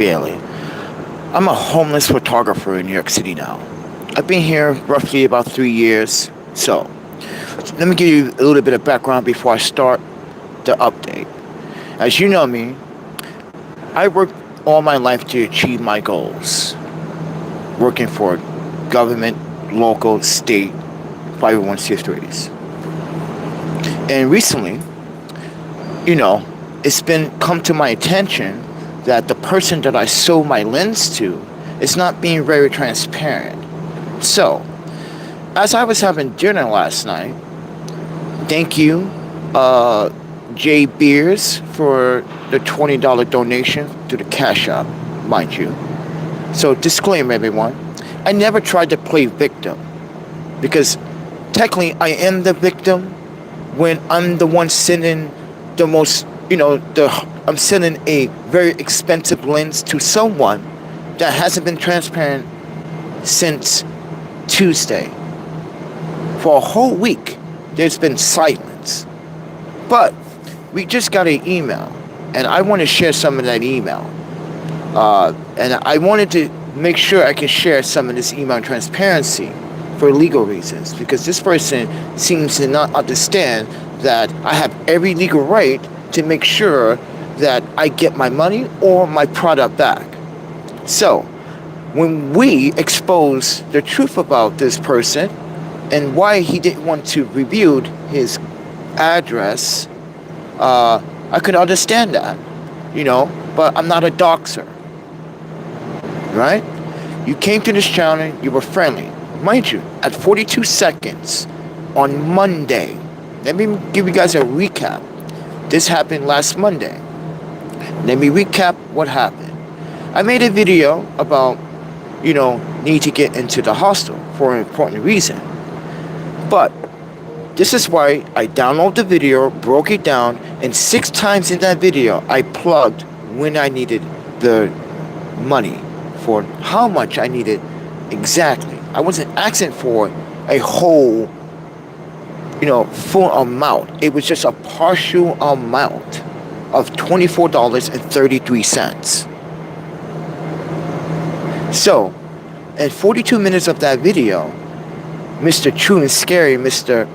Bailey. I'm a homeless photographer in New York City now. I've been here roughly about 3 years. So, let me give you a little bit of background before I start the update. As you know me, I worked all my life to achieve my goals. Working for government, local, state, 501c3s. And recently, it's been come to my attention that the person that I sold my lens to is not being very transparent. So, as I was having dinner last night, thank you, Jay Beers, for the $20 donation to the Cash App, mind you. So, disclaimer, everyone, I never tried to play victim, because technically I am the victim when I'm the one sending the most, I'm sending a very expensive lens to someone that hasn't been transparent since Tuesday. For a whole week, there's been silence. But we just got an email, and I want to share some of that email. And I wanted to make sure I can share some of this email in transparency for legal reasons, because this person seems to not understand that I have every legal right to make sure that I get my money or my product back. So, when we expose the truth about this person and why he didn't want to reveal his address, I could understand that, but I'm not a doxer, right? You came to this channel, you were friendly. Mind you, at 42 seconds on Monday, let me give you guys a recap. This happened last Monday. Let me recap what happened. I made a video about, need to get into the hostel for an important reason. But this is why I downloaded the video, broke it down, and 6 times in that video, I plugged when I needed the money for how much I needed exactly. I wasn't asking for a whole, full amount. It was just a partial amount of $24.33. So, in 42 minutes of that video, Mr. True and Scary, Mr.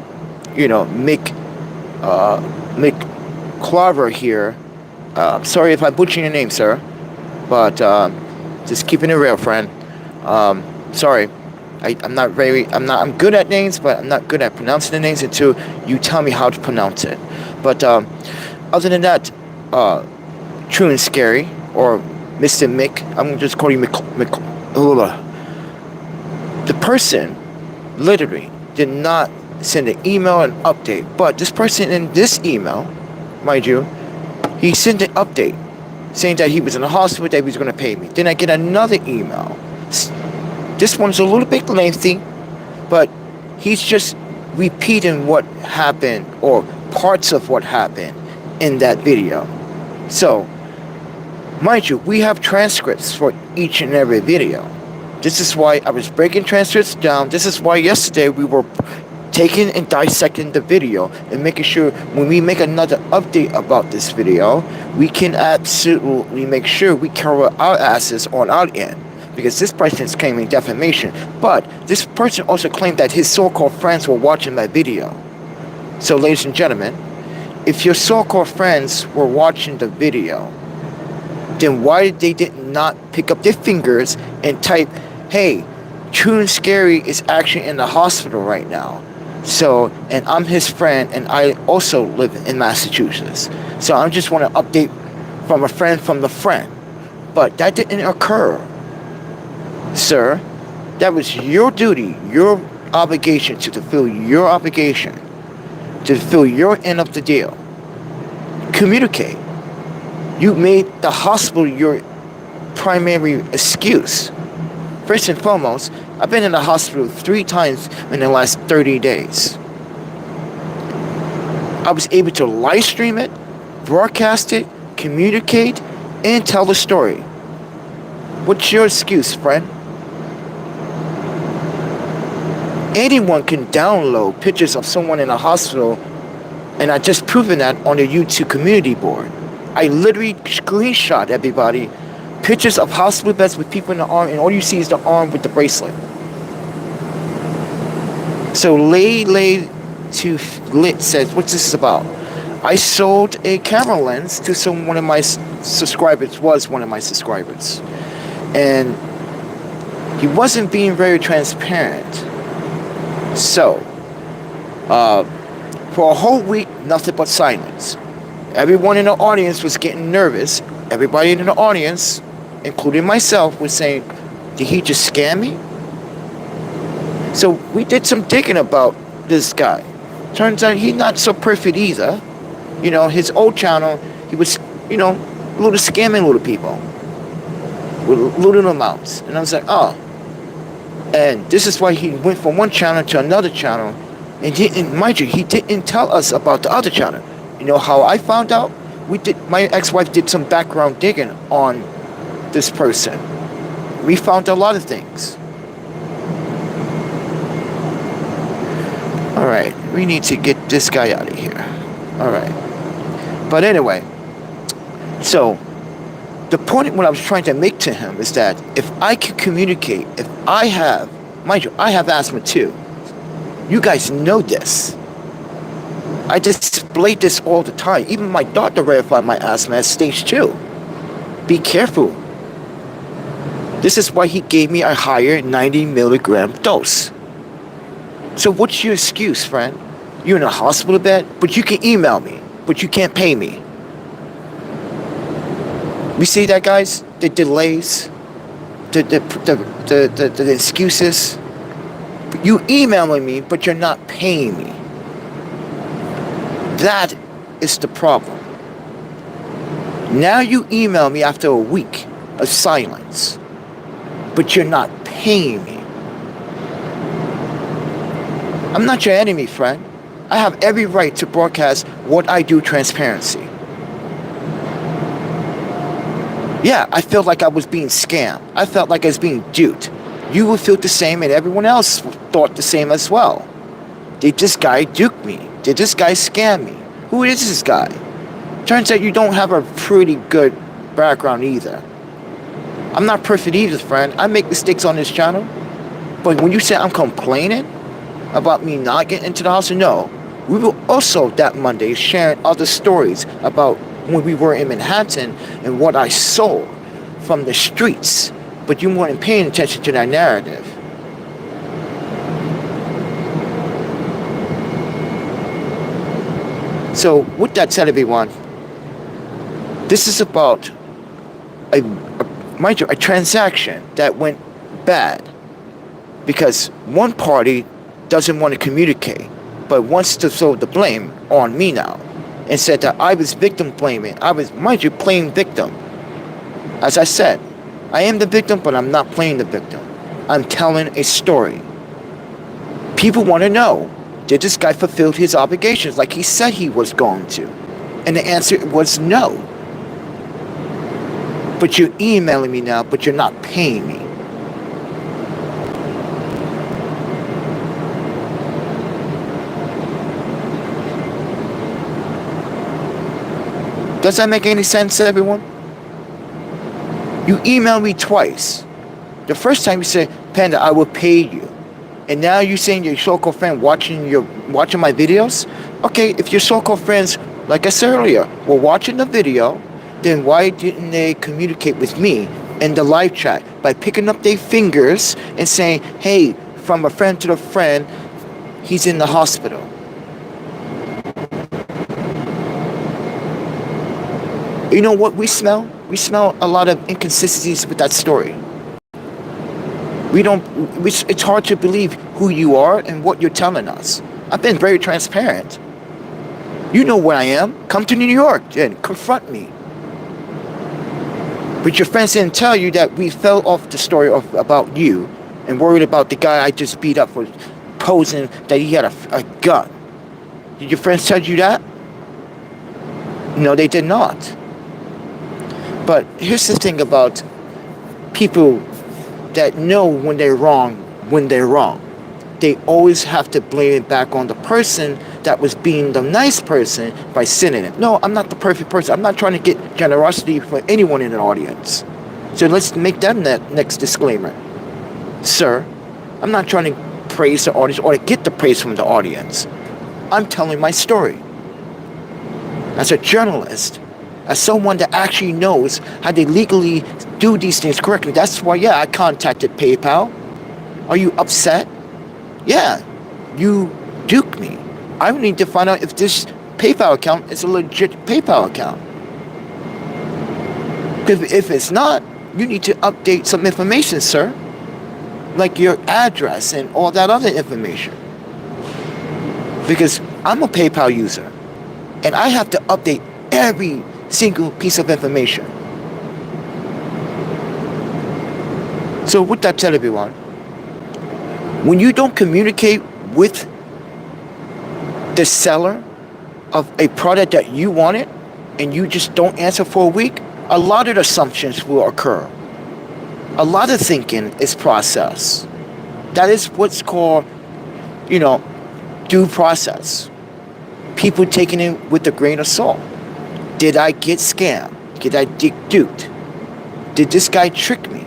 Mick Clover here. Sorry if I butcher your name, sir, but just keeping it real, friend. Sorry. I'm good at names, but I'm not good at pronouncing the names until you tell me how to pronounce it. But other than that, True and Scary, or Mr. Mick, I'm just calling you Mick. The person literally did not send an email and update, but this person in this email, mind you, he sent an update saying that he was in the hospital, that he was going to pay me. Then I get another email. This one's a little bit lengthy, but he's just repeating what happened or parts of what happened in that video. So, mind you, we have transcripts for each and every video. This is why I was breaking transcripts down. This is why yesterday we were taking and dissecting the video and making sure when we make another update about this video, we can absolutely make sure we cover our asses on our end. Because this person is claiming defamation. But this person also claimed that his so-called friends were watching my video. So, ladies and gentlemen, if your so-called friends were watching the video, then why they did not pick up their fingers and type, hey, True and Scary is actually in the hospital right now. So, and I'm his friend, and I also live in Massachusetts. So I just want to update from a friend from the friend. But that didn't occur. Sir, that was your duty, your obligation to fulfill your obligation, to fulfill your end of the deal. Communicate. You made the hospital your primary excuse. First and foremost, I've been in the hospital 3 times in the last 30 days. I was able to live stream it, broadcast it, communicate, and tell the story. What's your excuse, friend? Anyone can download pictures of someone in a hospital, and I just proven that on the YouTube community board. I literally screenshot everybody pictures of hospital beds with people in the arm, and all you see is the arm with the bracelet. So Lay to Lit says, what's this about? I sold a camera lens to one of my subscribers, and he wasn't being very transparent. So, for a whole week, nothing but silence. Everyone in the audience was getting nervous. Everybody in the audience, including myself, was saying, did he just scam me? So we did some digging about this guy. Turns out he's not so perfect either. You know, his old channel, he was, you know, little scamming little people with little amounts. And I was like, oh. And this is why he went from one channel to another channel. And mind you, he didn't tell us about the other channel. You know how I found out? My ex-wife did some background digging on this person. We found a lot of things. Alright, we need to get this guy out of here. Alright. But anyway, so the point what I was trying to make to him is that if I can communicate, if I have, mind you, I have asthma too. You guys know this. I display this all the time. Even my doctor verified my asthma as stage 2. Be careful. This is why he gave me a higher 90 milligram dose. So what's your excuse, friend? You're in a hospital bed, but you can email me, but you can't pay me. We see that, guys? The delays, the excuses. You emailing me, but you're not paying me. That is the problem. Now you email me after a week of silence, but you're not paying me. I'm not your enemy, friend. I have every right to broadcast what I do, transparency. Yeah, I felt like I was being scammed. I felt like I was being duped. You will feel the same, and everyone else thought the same as well. Did this guy dupe me? Did this guy scam me? Who is this guy? Turns out you don't have a pretty good background either. I'm not perfect either, friend. I make mistakes on this channel. But when you say I'm complaining about me not getting into the house, no. We were also that Monday sharing other stories about when we were in Manhattan and what I sold from the streets. But you weren't paying attention to that narrative. So with that said, everyone, this is about mind you, a transaction that went bad because one party doesn't want to communicate, but wants to throw the blame on me now, and said that I was victim blaming. I was, mind you, playing victim. As I said, I am the victim, but I'm not playing the victim. I'm telling a story. People want to know, did this guy fulfill his obligations like he said he was going to? And the answer was no. But you're emailing me now, but you're not paying me. Does that make any sense, everyone? You emailed me twice. The first time you said, Panda, I will pay you. And now you're saying your so-called friend watching my videos? Okay, if your so-called friends, like I said earlier, were watching the video, then why didn't they communicate with me in the live chat by picking up their fingers and saying, hey, from a friend to the friend, he's in the hospital? You know what we smell? We smell a lot of inconsistencies with that story. It's hard to believe who you are and what you're telling us. I've been very transparent. You know where I am. Come to New York and confront me. But your friends didn't tell you that we fell off the story about you and worried about the guy I just beat up for posing that he had a gun. Did your friends tell you that? No, they did not. But here's the thing about people that know when they're wrong, They always have to blame it back on the person that was being the nice person by sending it. No, I'm not the perfect person. I'm not trying to get generosity for anyone in an audience. So let's make that next disclaimer. Sir, I'm not trying to praise the audience or to get the praise from the audience. I'm telling my story. As a journalist, as someone that actually knows how to legally do these things correctly. That's why, yeah, I contacted PayPal. Are you upset? Yeah, you duped me. I need to find out if this PayPal account is a legit PayPal account. Because if it's not, you need to update some information, sir. Like your address and all that other information. Because I'm a PayPal user. And I have to update every single piece of information. So with that said, everyone, when you don't communicate with the seller of a product that you wanted and you just don't answer for a week, a lot of assumptions will occur. A lot of thinking is process. That is what's called, due process. People taking it with a grain of salt. Did I get scammed? Did I get duped? Did this guy trick me?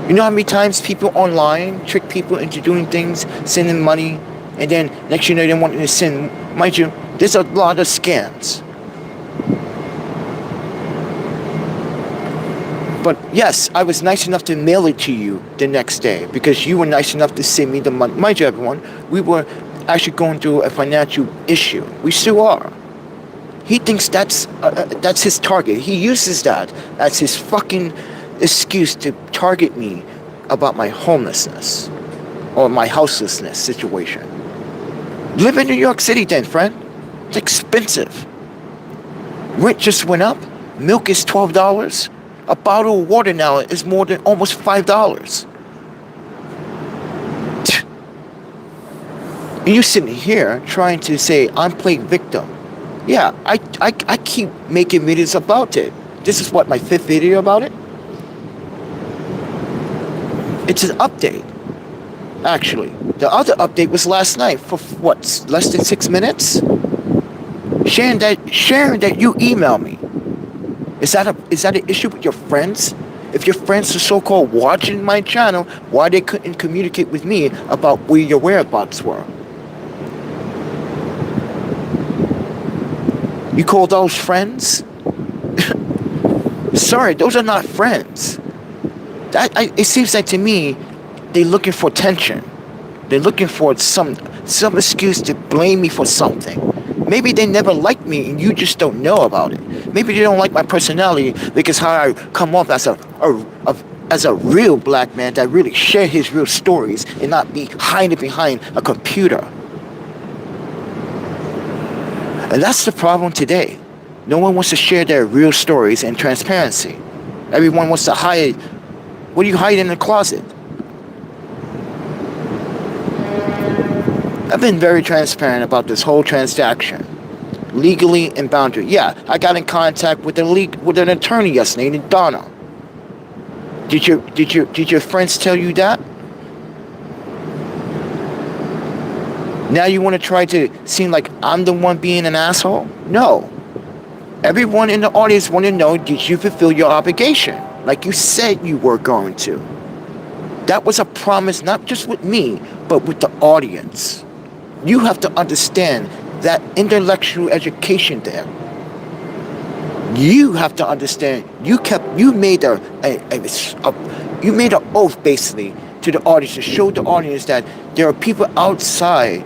You know how many times people online trick people into doing things, sending money, and then next thing you know they want to send, mind you, there's a lot of scams. But yes, I was nice enough to mail it to you the next day because you were nice enough to send me the money. Mind you, everyone, we were actually going through a financial issue. We still are. He thinks that's his target. He uses that as his fucking excuse to target me about my homelessness or my houselessness situation. Live in New York City then, friend. It's expensive. Rent just went up. Milk is $12. A bottle of water now is more than almost $5. And you sitting here trying to say I'm playing victim. Yeah, I keep making videos about it. This is what, my 5th video about it? It's an update. Actually, the other update was last night for what, less than 6 minutes? Sharing that you email me. Is that an issue with your friends? If your friends are so-called watching my channel, why they couldn't communicate with me about where your whereabouts were? You call those friends? Sorry, those are not friends. It seems like to me, they're looking for attention. They're looking for some excuse to blame me for something. Maybe they never liked me and you just don't know about it. Maybe they don't like my personality because how I come off as a real black man that really share his real stories and not be hiding behind a computer. And that's the problem today. No one wants to share their real stories and transparency. Everyone wants to hide. What do you hide in the closet? I've been very transparent about this whole transaction, legally and boundary. Yeah, I got in contact with an attorney yesterday named Donna. Did your friends tell you that? Now you want to try to seem like I'm the one being an asshole? No. Everyone in the audience want to know, did you fulfill your obligation like you said you were going to? That was a promise, not just with me, but with the audience. You have to understand that intellectual education there. You have to understand. You made an oath basically to the audience to show the audience that there are people outside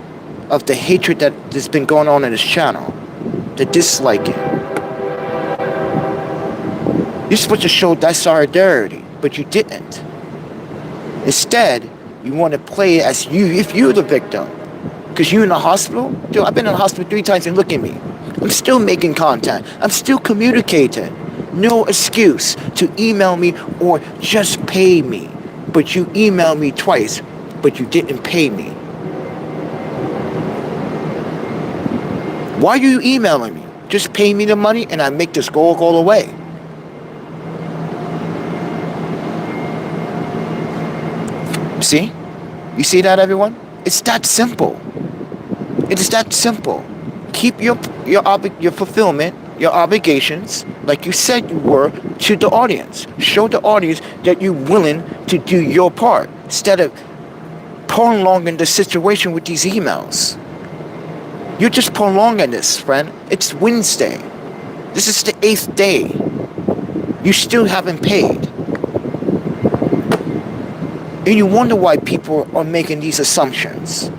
of the hatred that has been going on in this channel, that dislike it. You're supposed to show that solidarity, but you didn't. Instead, you want to play as if you're the victim. Because you're in the hospital? Dude, I've been in the hospital 3 times and look at me. I'm still making contact. I'm still communicating. No excuse to email me or just pay me. But you emailed me twice, but you didn't pay me. Why are you emailing me? Just pay me the money and I make this go away. See? You see that, everyone? It's that simple. It is that simple. Keep your fulfillment your obligations like you said you were to the audience. Show the audience that you're willing to do your part instead of prolonging the situation with these emails. You're just prolonging this, friend. It's Wednesday. This is the 8th day. You still haven't paid. And you wonder why people are making these assumptions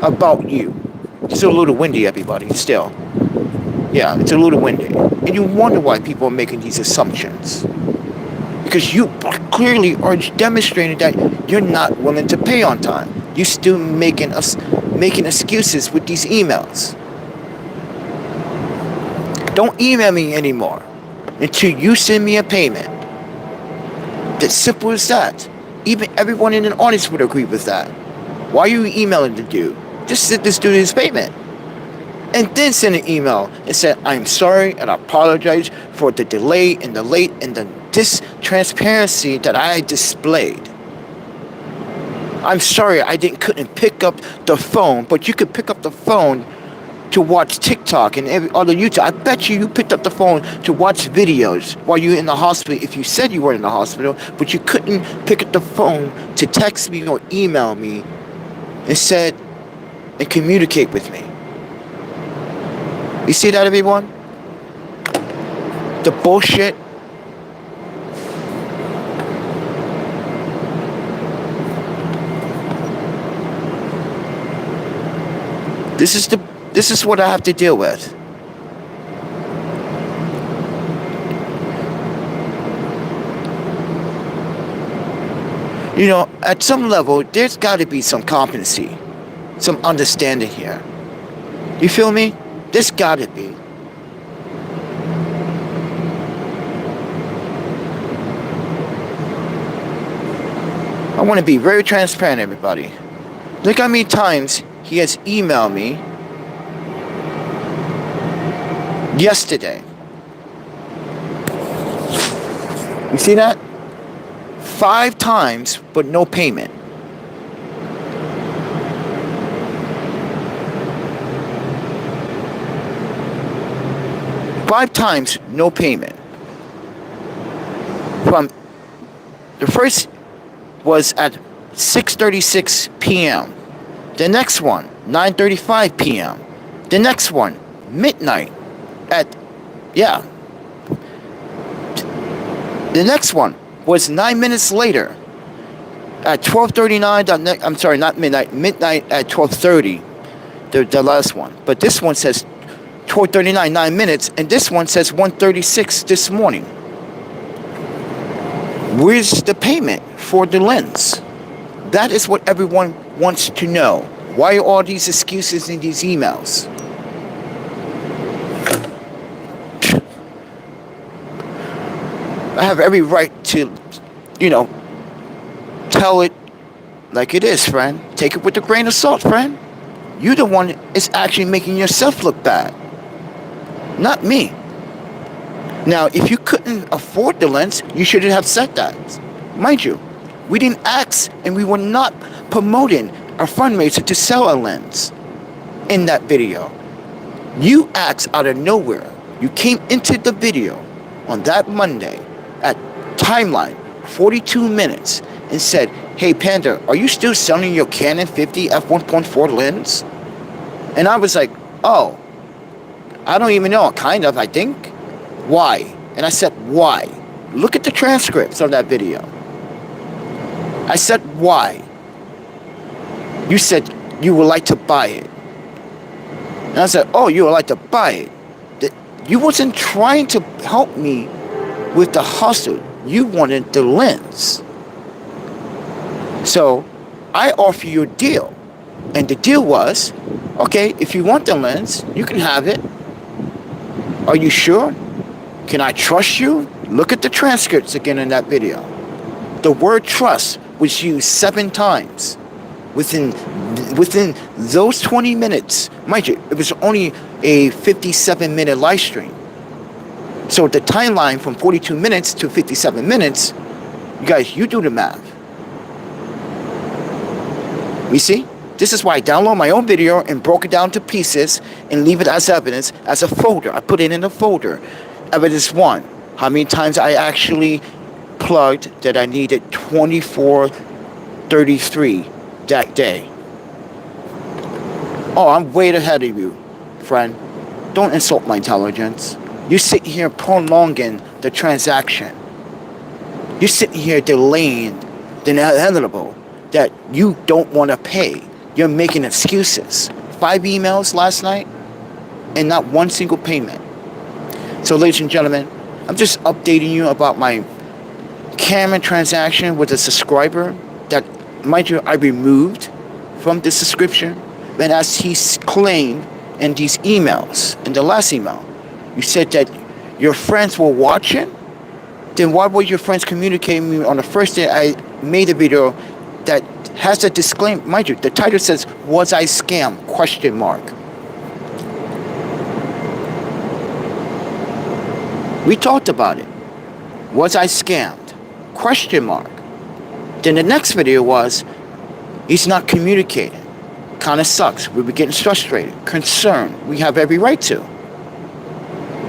about you. It's a little windy, everybody, still. Yeah, it's a little windy. And you wonder why people are making these assumptions. Because you clearly are demonstrating that you're not willing to pay on time. You're still making excuses with these emails. Don't email me anymore until you send me a payment. It's simple as that. Even everyone in the audience would agree with that. Why are you emailing the dude? Just send this dude his payment. And then send an email and say, I'm sorry and I apologize for the delay and the late and the distransparency that I displayed. I'm sorry I couldn't pick up the phone, but you could pick up the phone to watch TikTok and every other YouTube. I bet you picked up the phone to watch videos while you were in the hospital if you said you were in the hospital, but you couldn't pick up the phone to text me or email me and communicate with me. You see that, everyone? The bullshit. This is what I have to deal with. You know, at some level, there's got to be some competency, some understanding here. You feel me? There's got to be. I want to be very transparent, everybody. Look how many times he has emailed me yesterday. You see that? 5 times, but no payment. Five times, no payment. From the first was at 6:36 p.m. The next one, 9:35 p.m. The next one, midnight at, yeah. The next one was 9 minutes later at 12:39. I'm sorry, not midnight. Midnight at 12:30. The last one. But this one says 12:39, 9 minutes, and this one says 1:36 this morning. Where's the payment for the lens? That is what everyone wants to know. Why are all these excuses in these emails? I have every right to, tell it like it is, friend. Take it with a grain of salt, friend. You're the one that's actually making yourself look bad, not me. Now, if you couldn't afford the lens, you should have said that. Mind you, we didn't ask and we were not promoting a fundraiser to sell a lens in that video. You asked out of nowhere. You came into the video on that Monday at timeline 42 minutes and said, hey Panda, are you still selling your Canon 50 f1.4 lens? And I was like, oh, I don't even know, kind of, I think. Why? And I said, why? Look at the transcripts of that video. I said, why? You said you would like to buy it. And I said, oh, you would like to buy it. You wasn't trying to help me with the hustle. You wanted the lens. So I offer you a deal. And the deal was, okay, if you want the lens, you can have it. Are you sure? Can I trust you? Look at the transcripts again in that video. The word trust was used 7 times within those 20 minutes. Mind you, it was only a 57-minute live stream. So the timeline from 42 minutes to 57 minutes, you guys, you do the math. You see? This is why I download my own video and broke it down to pieces and leave it as evidence, as a folder. I put it in a folder. Evidence 1, how many times I actually plugged that I needed 2433 that day. Oh, I'm way ahead of you, friend. Don't insult my intelligence. You sit here prolonging the transaction. You sit here delaying the inevitable that you don't want to pay. You're making excuses. 5 emails last night and not one single payment. So, ladies and gentlemen, I'm just updating you about my Canon transaction with a subscriber that, mind you, I removed from the subscription. And as he claimed in these emails, in the last email, you said that your friends were watching. Then why were your friends communicating with me on the first day I made a video that has a disclaimer? Mind you, the title says, "Was I scammed?" ? We talked about it. Was I scammed? ? Then the next video was, he's not communicating. Kind of sucks. We were getting frustrated, concerned. We have every right to.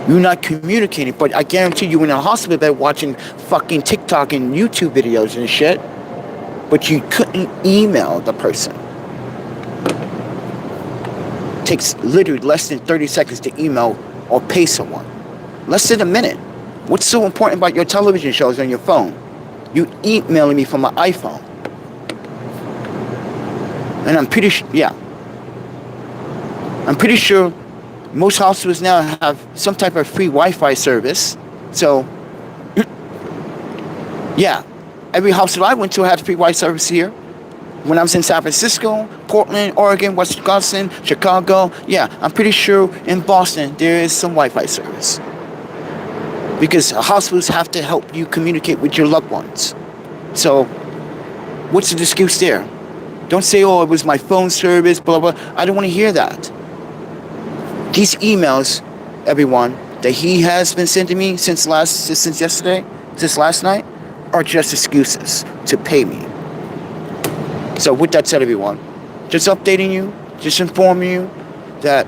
You're not communicating, but I guarantee you in a hospital bed watching fucking TikTok and YouTube videos and shit, but you couldn't email the person. Takes literally less than 30 seconds to email or pay someone. Less than a minute. What's so important about your television shows on your phone? You emailing me from my iPhone. And I'm pretty sure, I'm pretty sure most hospitals now have some type of free Wi-Fi service. So, yeah, every hospital I went to had free Wi-Fi service here. When I was in San Francisco, Portland, Oregon, Wisconsin, Chicago, yeah, I'm pretty sure in Boston there is some Wi-Fi service. Because hospitals have to help you communicate with your loved ones. So, what's the excuse there? Don't say, oh, it was my phone service, blah, blah. I don't want to hear that. These emails, everyone, that he has been sending me since last night, are just excuses to pay me. So with that said, everyone, just updating you, just informing you that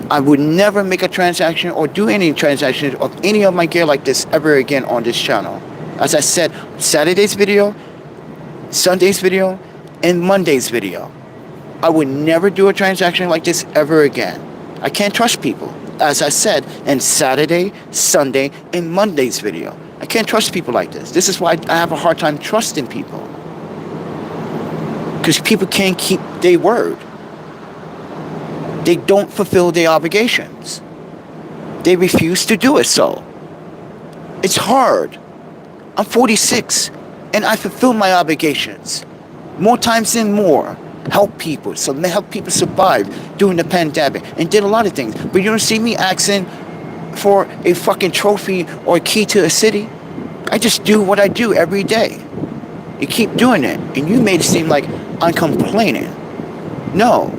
I would never make a transaction or do any transaction of any of my gear like this ever again on this channel. As I said, Saturday's video, Sunday's video, and Monday's video. I would never do a transaction like this ever again. I can't trust people. As I said in Saturday, Sunday, and Monday's video. I can't trust people like this. This is why I have a hard time trusting people. Because people can't keep their word. They don't fulfill their obligations. They refuse to do it so. It's hard. I'm 46 and I fulfill my obligations. More times than more. Help people. So help people survive during the pandemic. And did a lot of things. But you don't see me asking for a fucking trophy or a key to a city. I just do what I do every day. You keep doing it. And you made it seem like I'm complaining. No.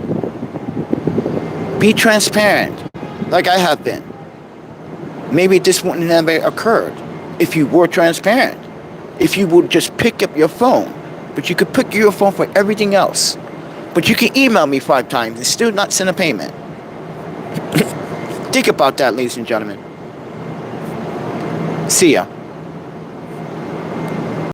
Be transparent. Like I have been. Maybe this wouldn't have never occurred if you were transparent. If you would just pick up your phone. But you could pick your phone for everything else. But you can email me 5 times and still not send a payment. Think about that, ladies and gentlemen. See ya.